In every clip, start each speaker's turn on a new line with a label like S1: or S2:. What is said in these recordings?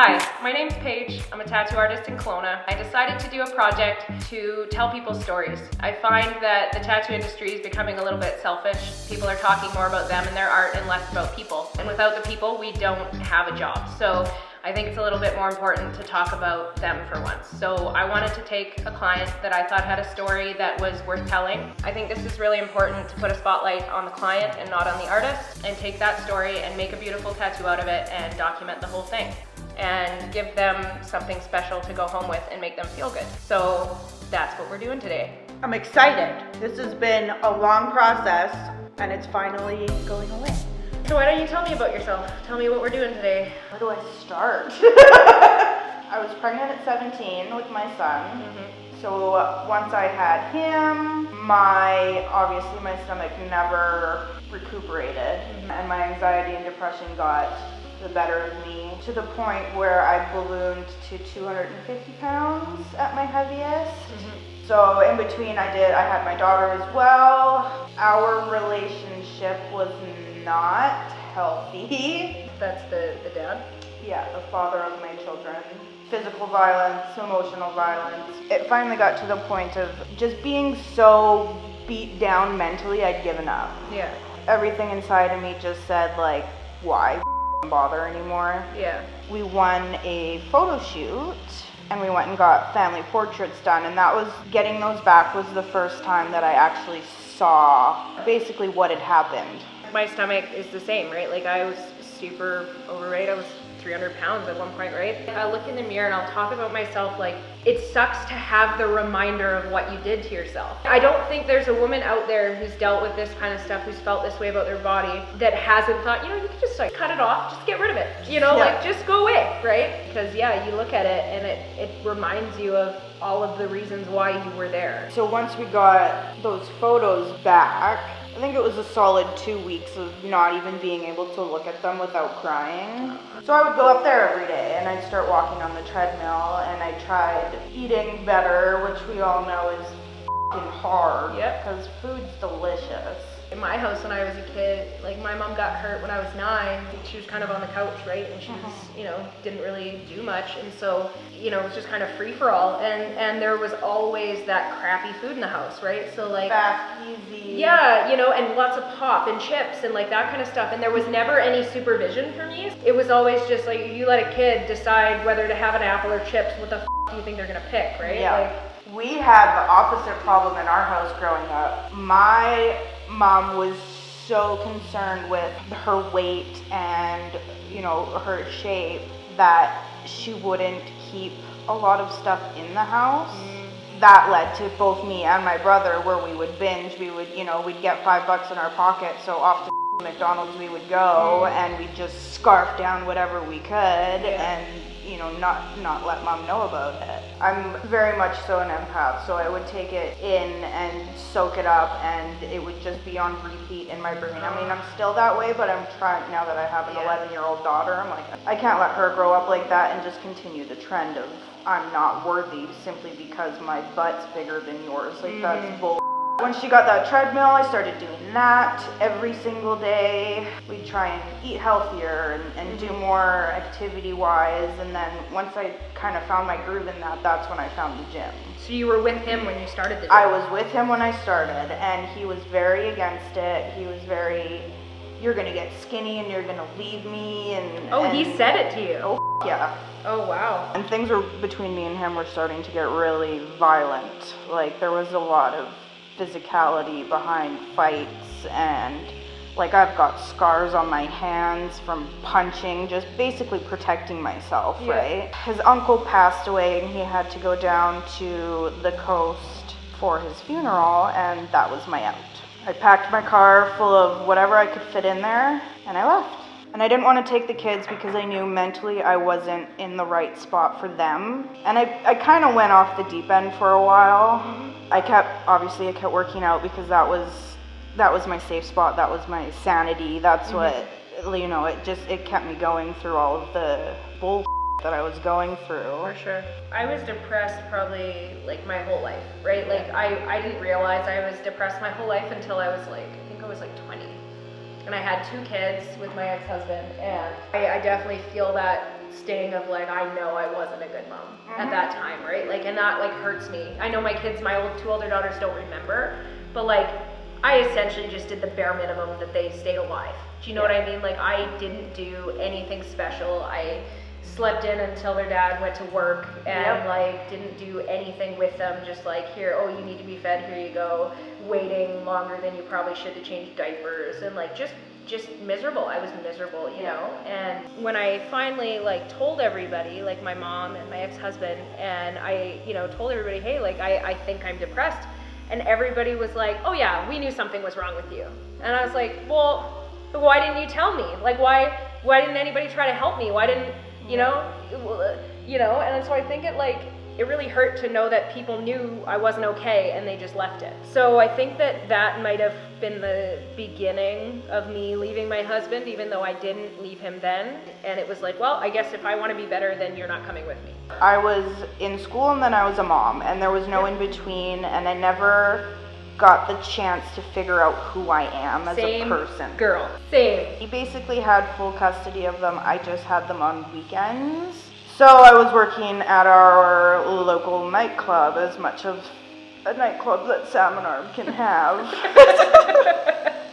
S1: Hi, my name's Paige. I'm a tattoo artist in Kelowna. I decided to do a project to tell people stories. I find that the tattoo industry is becoming a little bit selfish. People are talking more about them and their art and less about people. And without the people, we don't have a job. So I think it's a little bit more important to talk about them for once. So I wanted to take a client that I thought had a story that was worth telling. I think this is really important to put a spotlight on the client and not on the artist, and take that story and make a beautiful tattoo out of it and document the whole thing and give them something special to go home with and make them feel good. So that's what we're doing today.
S2: I'm excited. This has been a long process and it's finally going away.
S1: So why don't you tell me about yourself? Tell me what we're doing today.
S2: Where do I start? I was pregnant at 17 with my son. So once I had him, obviously my stomach never recuperated, and my anxiety and depression got the better of me to the point where I ballooned to 250 pounds at my heaviest. So in between I had my daughter as well. Our relationship was not healthy.
S1: That's the dad?
S2: Yeah, the father of my children. Physical violence, emotional violence. It finally got to the point of just being so beat down mentally, I'd given up.
S1: Yeah.
S2: Everything inside of me just said, like, why bother anymore?
S1: Yeah.
S2: We won a photo shoot and we went and got family portraits done, and getting those back was the first time that I actually saw basically what had happened.
S1: My stomach is the same, right? Like, I was super overweight. I was 300 pounds at one point, right? I'll look in the mirror and I'll talk about myself like, it sucks to have the reminder of what you did to yourself. I don't think there's a woman out there who's dealt with this kind of stuff, who's felt this way about their body, that hasn't thought, you could just like cut it off, just get rid of it, like just go away, right? Because you look at it and it reminds you of all of the reasons why you were there.
S2: So once we got those photos back, I think it was a solid 2 weeks of not even being able to look at them without crying. So I would go up there every day and I'd start walking on the treadmill, and I tried eating better, which we all know is f***ing hard.
S1: Yep.
S2: Because food's delicious.
S1: In my house when I was a kid, like, my mom got hurt when I was 9. She was kind of on the couch, right? And she was, didn't really do much. And so, it was just kind of free for all. And there was always that crappy food in the house, right? So like,
S2: fast, easy.
S1: Yeah, and lots of pop and chips and like that kind of stuff. And there was never any supervision for me. It was always just like, you let a kid decide whether to have an apple or chips, what the f*** do you think they're gonna pick, right?
S2: Yeah. We had the opposite problem in our house growing up. My mom was so concerned with her weight and, her shape that she wouldn't keep a lot of stuff in the house. That led to both me and my brother where we would binge. We would, we'd get $5 in our pocket, so off to McDonald's we would go, and we'd just scarf down whatever we could, and not let mom know about it. I'm very much so an empath, so I would take it in and soak it up, and it would just be on repeat in my brain. I mean, I'm still that way, but I'm trying, now that I have an 11-year-old daughter, I'm like, I can't let her grow up like that and just continue the trend of I'm not worthy simply because my butt's bigger than yours. Like, that's bull. When she got that treadmill, I started doing that every single day. We'd try and eat healthier and do more activity-wise, and then once I kind of found my groove in that, that's when I found the gym.
S1: So you were with him when you started the gym?
S2: I was with him when I started, and he was very against it. He was very, you're gonna get skinny and you're gonna leave me, and
S1: he said it to you?
S2: Oh, yeah.
S1: Oh, wow.
S2: And things were, between me and him, were starting to get really violent. Like, there was a lot of physicality behind fights, and like, I've got scars on my hands from punching, just basically protecting myself, right? His uncle passed away and he had to go down to the coast for his funeral, and that was my out. I packed my car full of whatever I could fit in there and I left. And I didn't want to take the kids because I knew mentally I wasn't in the right spot for them. And I kind of went off the deep end for a while. I kept working out because that was my safe spot. That was my sanity. That's what, it kept me going through all of the bull that I was going through.
S1: For sure. I was depressed probably like my whole life, right? Like, I didn't realize I was depressed my whole life until I was like, I think I was like 20. And I had 2 kids with my ex-husband, and I definitely feel that sting of like, I know I wasn't a good mom at that time, right? Like, and that like hurts me. I know my kids, two older daughters don't remember, but like, I essentially just did the bare minimum that they stayed alive. Do you know what I mean? Like, I didn't do anything special. I slept in until their dad went to work and like didn't do anything with them. Just like, here, oh, you need to be fed, here you go. Waiting longer than you probably should to change diapers, and like just miserable. I was miserable, you know. And when I finally like told everybody, like my mom and my ex-husband, and I, you know, told everybody, hey, like I think I'm depressed. And everybody was like, oh yeah, we knew something was wrong with you. And I was like, well, why didn't you tell me? Like, why didn't anybody try to help me? Why didn't, you know? And so I think it really hurt to know that people knew I wasn't okay and they just left it. So I think that might have been the beginning of me leaving my husband, even though I didn't leave him then. And it was like, well, I guess if I want to be better, then you're not coming with me.
S2: I was in school and then I was a mom, and there was no in between, and I never got the chance to figure out who I am as a person.
S1: Girl, same.
S2: He basically had full custody of them. I just had them on weekends. So I was working at our local nightclub, as much of a nightclub that Salmon Arm can have.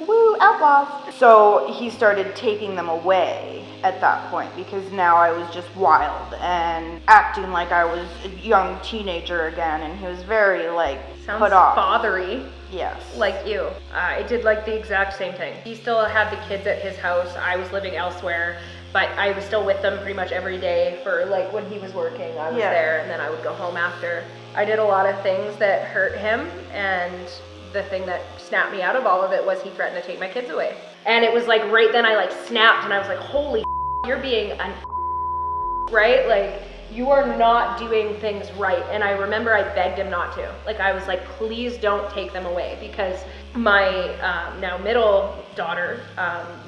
S2: Woo, outlaws. So he started taking them away at that point, because now I was just wild and acting like I was a young teenager again, and he was very like put off.
S1: Sounds fathery.
S2: Yes.
S1: Like you. I did like the exact same thing. He still had the kids at his house. I was living elsewhere. But I was still with them pretty much every day for like when he was working, I was there, and then I would go home after. I did a lot of things that hurt him, and the thing that snapped me out of all of it was he threatened to take my kids away. And it was like right then I like snapped, and I was like, holy you're being an right? Like, you are not doing things right. And I remember I begged him not to. Like, I was like, please don't take them away, because my now middle daughter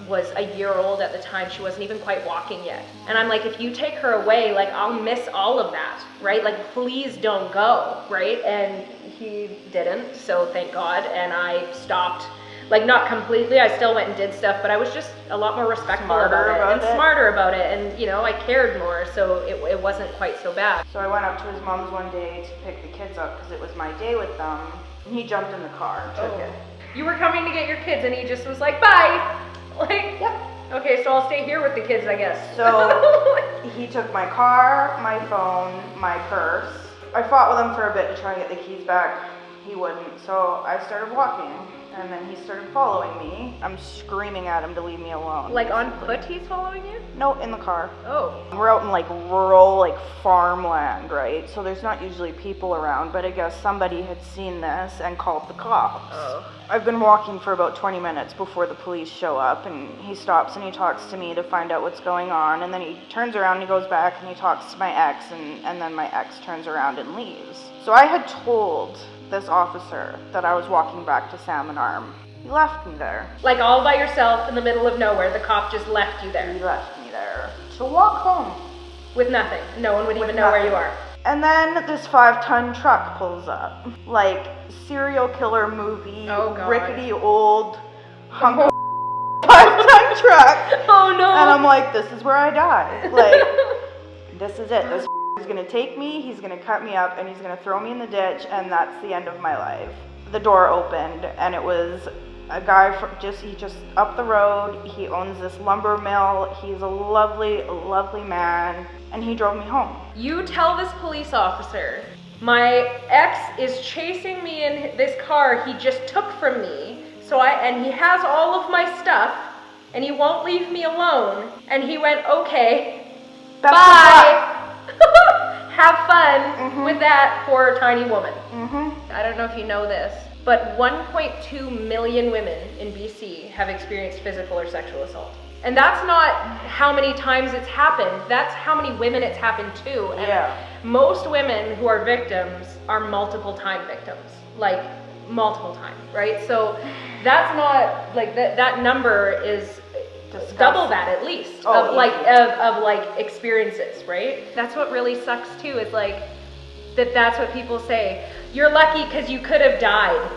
S1: was a year old at the time. She wasn't even quite walking yet. And I'm like, if you take her away, like, I'll miss all of that, right? Like, please don't go, right? And he didn't, so thank God. And I stopped, like, not completely. I still went and did stuff, but I was just a lot more respectful about it, smarter about it. And, you know, I cared more, so it wasn't quite so bad.
S2: So I went up to his mom's one day to pick the kids up because it was my day with them. And he jumped in the car and took it.
S1: You were coming to get your kids, and he just was like, bye. Like,
S2: yep.
S1: Okay, so I'll stay here with the kids, I guess.
S2: So he took my car, my phone, my purse. I fought with him for a bit to try and get the keys back. He wouldn't, so I started walking. And then he started following me. I'm screaming at him to leave me alone.
S1: Like on foot he's following you?
S2: No, in the car.
S1: Oh.
S2: We're out in like rural, like farmland, right? So there's not usually people around, but I guess somebody had seen this and called the cops.
S1: Oh.
S2: I've been walking for about 20 minutes before the police show up, and he stops and he talks to me to find out what's going on, and then he turns around and he goes back and he talks to my ex, and then my ex turns around and leaves. So I had told this officer that I was walking back to Salmon Arm. He left me there.
S1: Like all by yourself in the middle of nowhere, the cop just left you there.
S2: He left me there to walk home.
S1: With nothing. No one would even know where you are.
S2: And then this 5-ton truck pulls up. Like serial killer movie, rickety old hunk of 5-ton truck.
S1: Oh no.
S2: And I'm like, this is where I die. Like, this is it. This He's gonna take me, he's gonna cut me up, and he's gonna throw me in the ditch, and that's the end of my life. The door opened, and it was a guy from he just up the road. He owns this lumber mill. He's a lovely, lovely man, and he drove me home.
S1: You tell this police officer, my ex is chasing me in this car he just took from me, and he has all of my stuff, and he won't leave me alone. And he went, okay, bye. Have fun with that poor tiny woman. I don't know if you know this, but 1.2 million women in BC have experienced physical or sexual assault. And that's not how many times it's happened, that's how many women it's happened to. And most women who are victims are multiple time victims, like multiple times, right? So that's not, like, that number is double that at least of experiences, right? That's what really sucks too, is like that's what people say. You're lucky because you could have died.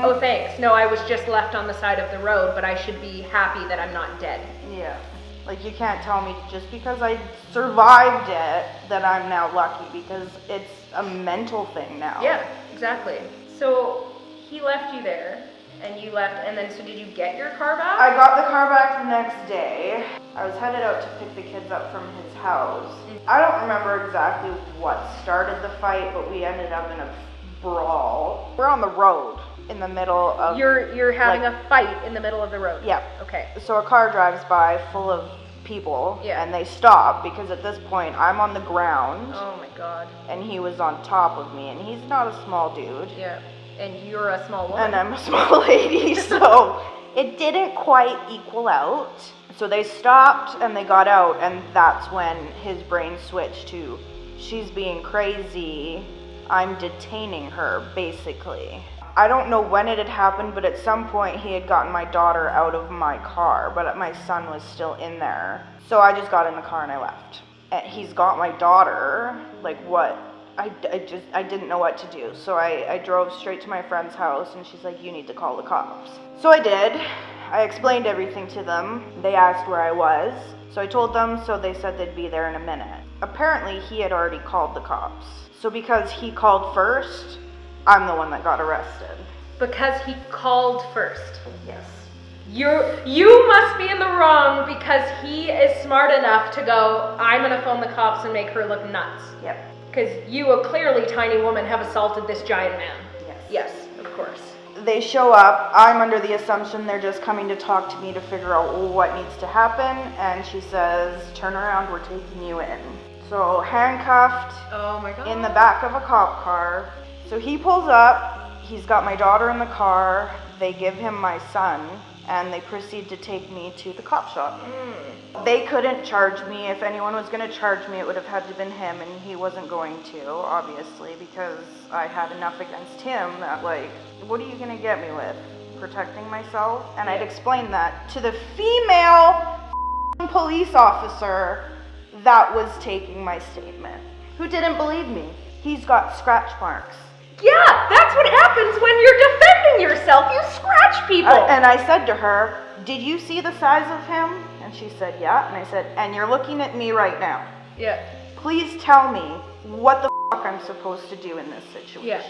S1: Oh, thanks. No, I was just left on the side of the road, but I should be happy that I'm not dead.
S2: Yeah. Like, you can't tell me just because I survived it that I'm now lucky, because it's a mental thing now.
S1: Yeah, exactly. So he left you there, and you left, and then so did you get your car back?
S2: I got the car back the next day. I was headed out to pick the kids up from his house. I don't remember exactly what started the fight, but we ended up in a brawl. We're on the road in the middle of...
S1: You're having a fight in the middle of the road?
S2: Yeah.
S1: Okay.
S2: So a car drives by full of people,
S1: yeah.
S2: and they stop because at this point I'm on the ground.
S1: Oh my god.
S2: And he was on top of me, and he's not a small dude.
S1: Yeah. And you're a small woman.
S2: And I'm a small lady, so it didn't quite equal out. So they stopped and they got out, and that's when his brain switched to, she's being crazy, I'm detaining her, basically. I don't know when it had happened, but at some point he had gotten my daughter out of my car, but my son was still in there. So I just got in the car and I left. And he's got my daughter, like what? I didn't know what to do. So I drove straight to my friend's house, and she's like, you need to call the cops. So I did. I explained everything to them. They asked where I was. So I told them, so they said they'd be there in a minute. Apparently he had already called the cops. So because he called first, I'm the one that got arrested.
S1: Because he called first?
S2: Yes.
S1: You must be in the wrong because he is smart enough to go, I'm gonna phone the cops and make her look nuts.
S2: Yep.
S1: Because you, a clearly tiny woman, have assaulted this giant man.
S2: Yes.
S1: Yes, of course.
S2: They show up. I'm under the assumption they're just coming to talk to me to figure out what needs to happen. And she says, turn around, we're taking you in. So handcuffed.
S1: Oh my god.
S2: In the back of a cop car. So he pulls up. He's got my daughter in the car. They give him my son. And they proceed to take me to the cop shop. They couldn't charge me. If anyone was going to charge me, it would have had to have been him, and he wasn't going to, obviously, because I had enough against him that, like, what are you going to get me with? Protecting myself? And I'd explain that to the female police officer that was taking my statement, who didn't believe me. He's got scratch marks.
S1: Yeah, that's what happens when you're defending yourself. You scratch people.
S2: And I said to her, did you see the size of him? And she said, yeah. And I said, and you're looking at me right now.
S1: Yeah.
S2: Please tell me what the fuck I'm supposed to do in this situation.
S1: Yeah.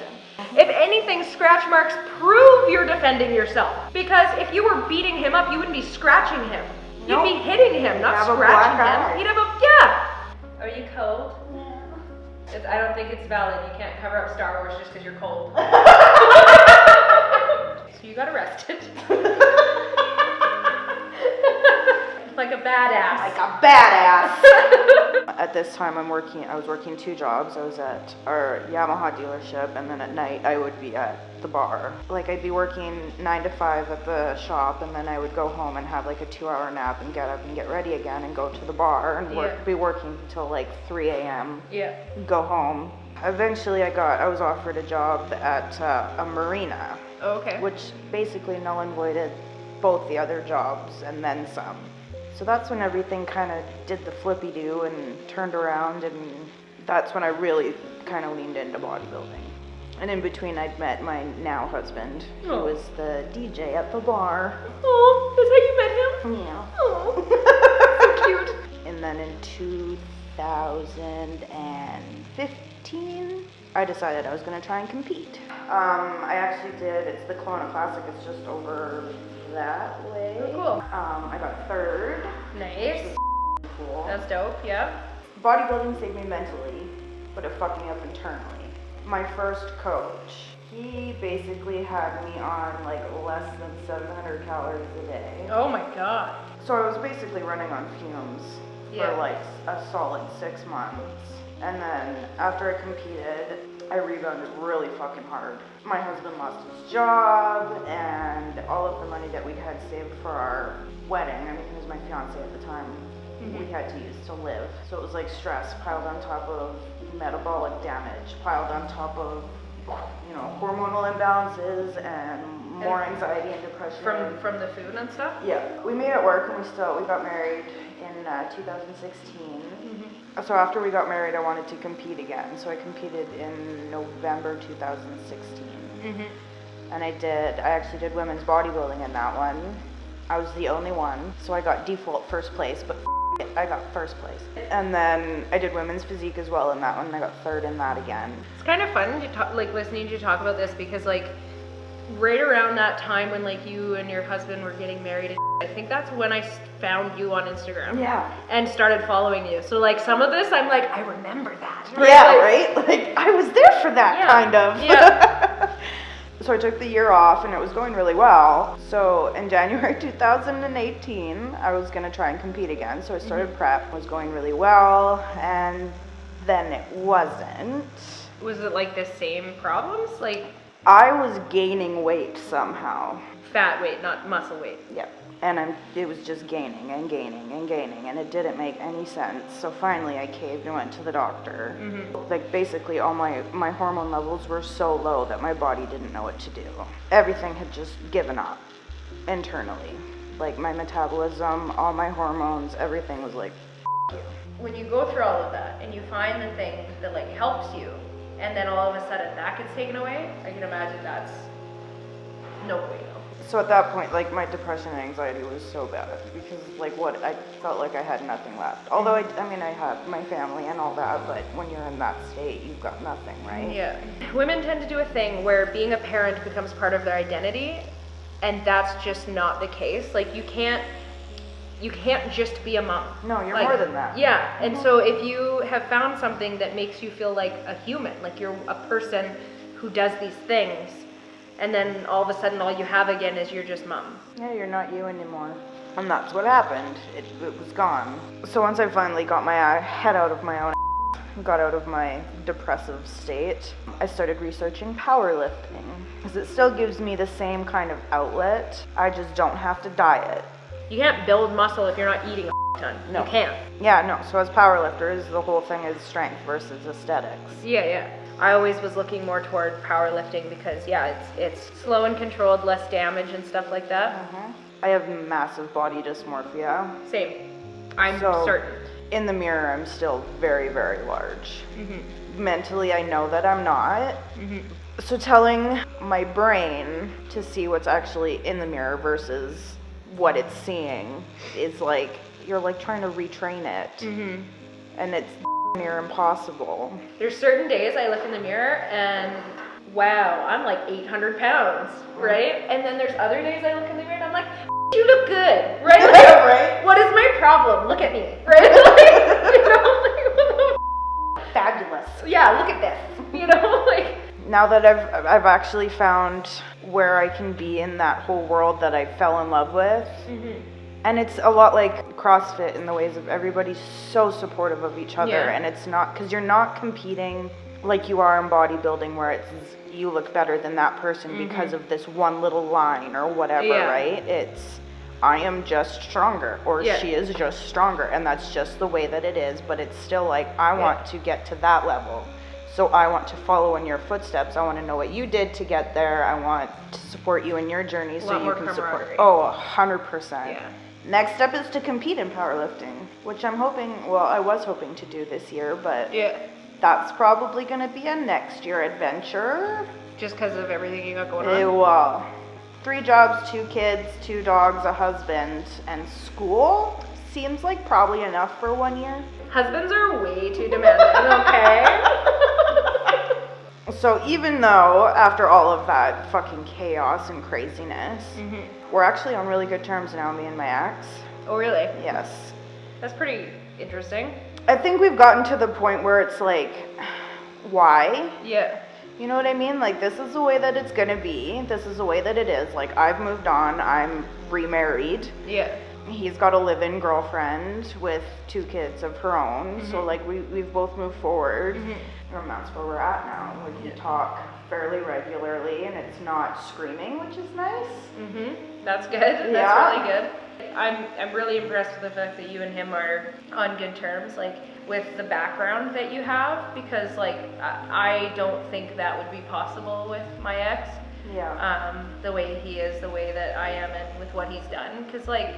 S1: If anything, scratch marks prove you're defending yourself. Because if you were beating him up, you wouldn't be scratching him.
S2: Nope.
S1: You'd be hitting him, not scratching him. You'd have a, yeah. Are you cold? I don't think it's valid. You can't cover up Star Wars just because you're cold. So you got arrested. Like a badass.
S2: Like a badass. At this time I was working two jobs. I was at our Yamaha dealership, and then at night I would be at the bar. Like, I'd be working 9 to 5 at the shop, and then I would go home and have like a 2-hour nap and get up and get ready again and go to the bar and be working until like 3 a.m.
S1: Yeah.
S2: Go home. Eventually I was offered a job at a marina.
S1: Oh, okay.
S2: Which basically null and voided both the other jobs and then some. So that's when everything kind of did the flippy-do and turned around, and that's when I really kind of leaned into bodybuilding. And in between I'd met my now husband, who was the DJ at the bar.
S1: Oh, that's how you met him?
S2: Yeah.
S1: Oh, so cute.
S2: And then in 2015, I decided I was going to try and compete. I actually did, it's the Kelowna Classic, it's just over that way.
S1: Oh, cool.
S2: I got third.
S1: Nice.
S2: Cool.
S1: That's dope, yeah.
S2: Bodybuilding saved me mentally, but it fucked me up internally. My first coach, he basically had me on like less than 700 calories a day.
S1: Oh my god.
S2: So I was basically running on fumes for like a solid 6 months. And then after I competed, I rebounded really fucking hard. My husband lost his job, and all of the money that we had saved for our wedding, I mean, he was my fiance at the time, we had to use to live. So it was like stress piled on top of metabolic damage, piled on top of, you know, hormonal imbalances and more anxiety and depression.
S1: From the food and stuff?
S2: Yeah. We made it work, and we got married in 2016. So after we got married, I wanted to compete again. So I competed in November 2016. And I actually did women's bodybuilding in that one. I was the only one, so I got default first place, but I got first place. And then I did women's physique as well in that one, and I got third in that again.
S1: It's kind of fun to talk, like listening to you talk about this, because like right around that time when like you and your husband were getting married, and I think that's when I found you on Instagram.
S2: Yeah.
S1: And started following you. So like some of this, I'm like, I remember that.
S2: Right? Yeah, right? Like I was there for that, kind of.
S1: Yeah.
S2: So I took the year off and it was going really well. So in January 2018, I was gonna try and compete again. So I started prep, it was going really well, and then it wasn't.
S1: Was it like the same problems? Like
S2: I was gaining weight somehow.
S1: fat weight, not muscle weight.
S2: Yep. And it was just gaining and gaining and gaining, and it didn't make any sense. So finally I caved and went to the doctor. Like basically all my hormone levels were so low that my body didn't know what to do. Everything had just given up internally. Like my metabolism, all my hormones, everything was like, F you.
S1: When you go through all of that and you find the thing that like helps you, and then all of a sudden that gets taken away, I can imagine that's no way.
S2: So at that point, like my depression and anxiety was so bad because like I felt like I had nothing left. Although I mean I had my family and all that, but when you're in that state, you've got nothing, right?
S1: Yeah. Women tend to do a thing where being a parent becomes part of their identity, and that's just not the case. Like you can't just be a mom.
S2: No, you're
S1: like,
S2: more than that.
S1: Yeah. And so if you have found something that makes you feel like a human, like you're a person who does these things, and then all of a sudden all you have again is you're just mom.
S2: Yeah, you're not you anymore. And that's what happened. It was gone. So once I finally got my head out of my own got out of my depressive state, I started researching powerlifting because it still gives me the same kind of outlet. I just don't have to diet.
S1: You can't build muscle if you're not eating a ton.
S2: No.
S1: You can't.
S2: Yeah, no. So as powerlifters, the whole thing is strength versus aesthetics.
S1: Yeah. I always was looking more toward powerlifting because it's slow and controlled, less damage and stuff like that.
S2: I have massive body dysmorphia.
S1: Same. I'm
S2: So,
S1: certain.
S2: In the mirror, I'm still very, very large. Mentally, I know that I'm not. So telling my brain to see what's actually in the mirror versus what it's seeing is like, you're like trying to retrain it. And it's near impossible.
S1: There's certain days I look in the mirror and wow, I'm like 800 pounds, right? And then there's other days I look in the mirror and I'm like, you look good, right? Like,
S2: Right?
S1: What is my problem? Look at me, right? Like, you know, like, what the
S2: Fabulous.
S1: yeah, look at this, you know, like.
S2: Now that I've actually found where I can be in that whole world that I fell in love with, and it's a lot like CrossFit in the ways of everybody's so supportive of each other, and it's not, because you're not competing like you are in bodybuilding where it's you look better than that person because of this one little line or whatever, right? It's I am just stronger, or she is just stronger, and that's just the way that it is, but it's still like I want to get to that level. So I want to follow in your footsteps. I want to know what you did to get there. I want to support you in your journey so you can support. Oh, 100%.
S1: Yeah.
S2: Next step is to compete in powerlifting, which I was hoping to do this year, but that's probably going to be a next year adventure.
S1: Just because of everything you got going on?
S2: Well, 3 jobs, 2 kids, 2 dogs, a husband, and school seems like probably enough for 1 year.
S1: Husbands are way too demanding, okay?
S2: So even though after all of that fucking chaos and craziness, we're actually on really good terms now, me and my ex.
S1: Oh, really?
S2: Yes.
S1: That's pretty interesting.
S2: I think we've gotten to the point where it's like, why?
S1: Yeah.
S2: You know what I mean? Like, this is the way that it's gonna be. This is the way that it is. Like, I've moved on. I'm remarried.
S1: Yeah.
S2: He's got a live-in girlfriend with 2 kids of her own. So, like, we've both moved forward. And that's where we're at now. We can talk fairly regularly, and it's not screaming, which is nice.
S1: That's good. That's really good. I'm really impressed with the fact that you and him are on good terms, like with the background that you have, because like I don't think that would be possible with my ex. The way he is, the way that I am, and with what he's done, because like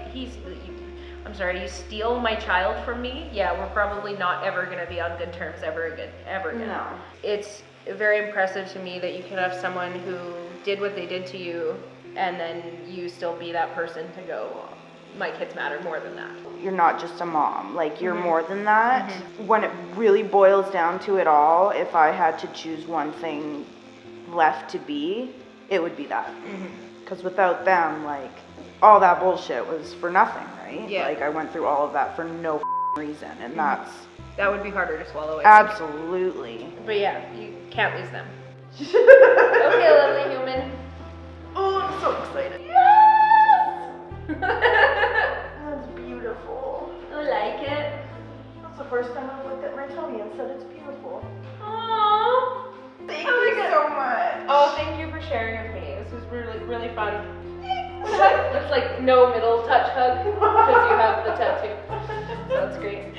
S1: I'm sorry, you steal my child from me, we're probably not ever going to be on good terms ever again.
S2: No.
S1: It's very impressive to me that you can have someone who did what they did to you and then you still be that person to go, my kids matter more than that.
S2: You're not just a mom, like you're more than that. When it really boils down to it all, if I had to choose one thing left to be, it would be that. Because without them, like, all that bullshit was for nothing, right?
S1: Yeah.
S2: Like, I went through all of that for no reason, and
S1: that would be harder to swallow, I think.
S2: absolutely.
S1: But yeah, you can't lose them. Okay, lovely human.
S2: Oh, I'm so excited.
S1: Yes!
S2: That's beautiful.
S1: I like it.
S2: That's the first time I've looked at my tummy and said it's beautiful.
S1: Aww.
S2: Thank you so much.
S1: Oh, thank you for sharing with me. This was really, really fun. It's like no middle touch hug because you have the tattoo. So that's great.